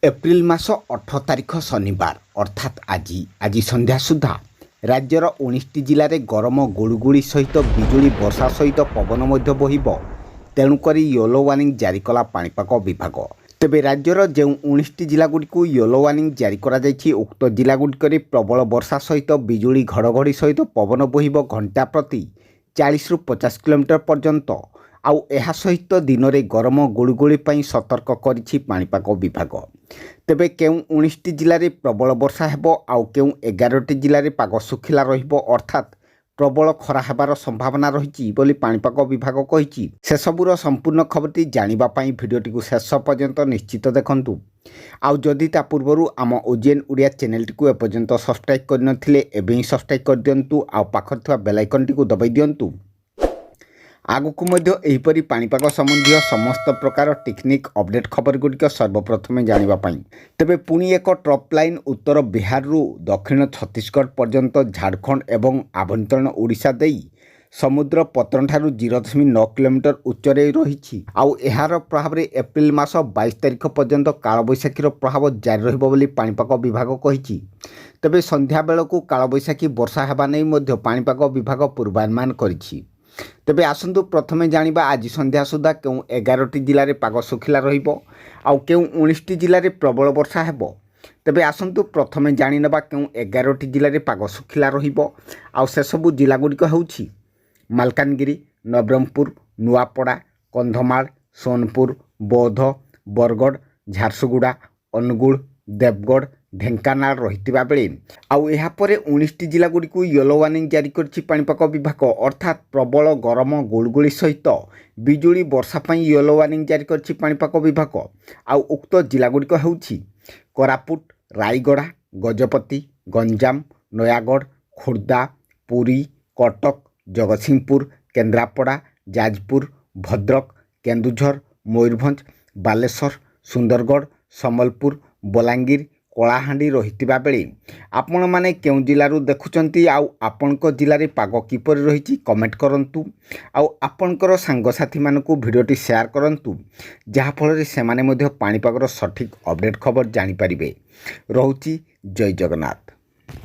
April मास 18 तारिख शनिवार अर्थात आज संध्या सुधा राज्यर 19टी जिले में गरम गुड़गुड़ी सहित बिजुली वर्षा सहित पवन बहिब। तेणुक येलो वार्निंग जारी कला पाणीपाग विभाग। तेबे राज्यर जो 19टी जिलागुड़िक येलो वार्निंग जारी करा जायछि, उक्त जिलागुड़िक प्रबल वर्षा सहित बिजुली घड़घड़ी सहित पवन बहिब घंटा प्रति 40 ରୁ 50 किलोमीटर पर्यंत। आउ एहा सहित दिन में गरम गुड़गुड़ी सतर्क करिछि पाणीपाग विभाग। तेबे केउ 19टी जिले में प्रबल वर्षा हेबो, आउ केउ 11टी जिले में पाग सुखिला रहिबो, अर्थात प्रबल खरा हेबार संभावना रही बोली पाणीपाग विभाग कहिछि। से सबुर संपूर्ण खबरटी जानिबा पई भिडियोटी को शेष पर्यंत निश्चित देखंतु। आउ जदि ता पूर्वरु आम ओजीएन उड़िया चैनलटी को एपर्यंत सब्सक्राइब करनथिले एबे ही सब्सक्राइब कर दियंतु। आउ पाखर थिबा बेल आइकनटी को दबाई दियंतु। आगुक मध्य एहिपरि पाणीपाग संबंधी समस्त प्रकार टेक्निक अपडेट खबर गुड़िक सर्वप्रथमे जानिबा पई। तेबे पुणी एक ट्रप लाइन उत्तर बिहार रु दक्षिण छत्तीसगढ़ पर्यंत झारखंड एवं आभ्यंतरण ओडिशा देई समुद्र पतन ठारू 0.9 किलोमीटर उच्चरे रही। आउ एहार प्रभाव रे एप्रिल मास 22 तारिख पर्यंत कालबैशाखीर प्रभाव जारी रहिबो बोली पाणीपाग विभाग कहिछि। तेबे संध्या बेलकु कालबैशाखी वर्षा हेबा नै मध्य पाणीपाग विभाग पूर्वानुमान करिछि। तेबे आसंतु प्रथमे जानिबा आज संध्या सुधा केउ 11टी जिले में पाग सुखिला रहिबो, आउ केउ 19टी जिले में प्रबल वर्षा हेबो। तेबे आसंतु प्रथमे जानिनेबा केउ 11टी जिले में पाग सुखिला रहिबो। आउ से सबु जिला गुड़िक हेउछि मालकानगिरी, नवरंगपुर, नुआपड़ा, कंधमाल, सोनपुर, बौद्ध, बरगढ़, झारसुगुड़ा, अनुगुल, देवगढ़, ढेंकानाल रहितिबा बेले आउ एहा परे 19टी जिला गुड़िक येलो वार्निंग जारी करछि पाणीपाग विभाग, अर्थात प्रबल गरम गुड़गुड़ी सहित बिजुली वर्षा पई येलो वार्निंग जारी करछि पाणीपाग विभाग। आउ उक्त जिला गुड़िक हेउछि कोरापुट, रायगढ़, गजपति, गंजाम, नयागढ़, खोर्धा, पुरी, कटक, जगतसिंहपुर, केन्द्रापड़ा, जाजपुर, भद्रक, केन्दुझर, मयूरभंज, बालेश्वर, सुंदरगढ़, सम्बलपुर, बलांगीर, कलाहांडी रहितिबा बेले आपण माने केउ जिल्लारू देखुचंती आउ आपणक जिल्लारे पाग किपरि रहिछि कमेंट करंतु। आउ आपणकर सांगसाथी मानकु भिडियोटी शेयर करंतु, जहा फल से माने मध्य पाणीपागर सठिक अपडेट खबर जानि परिबे। रहुछि जय जगन्नाथ।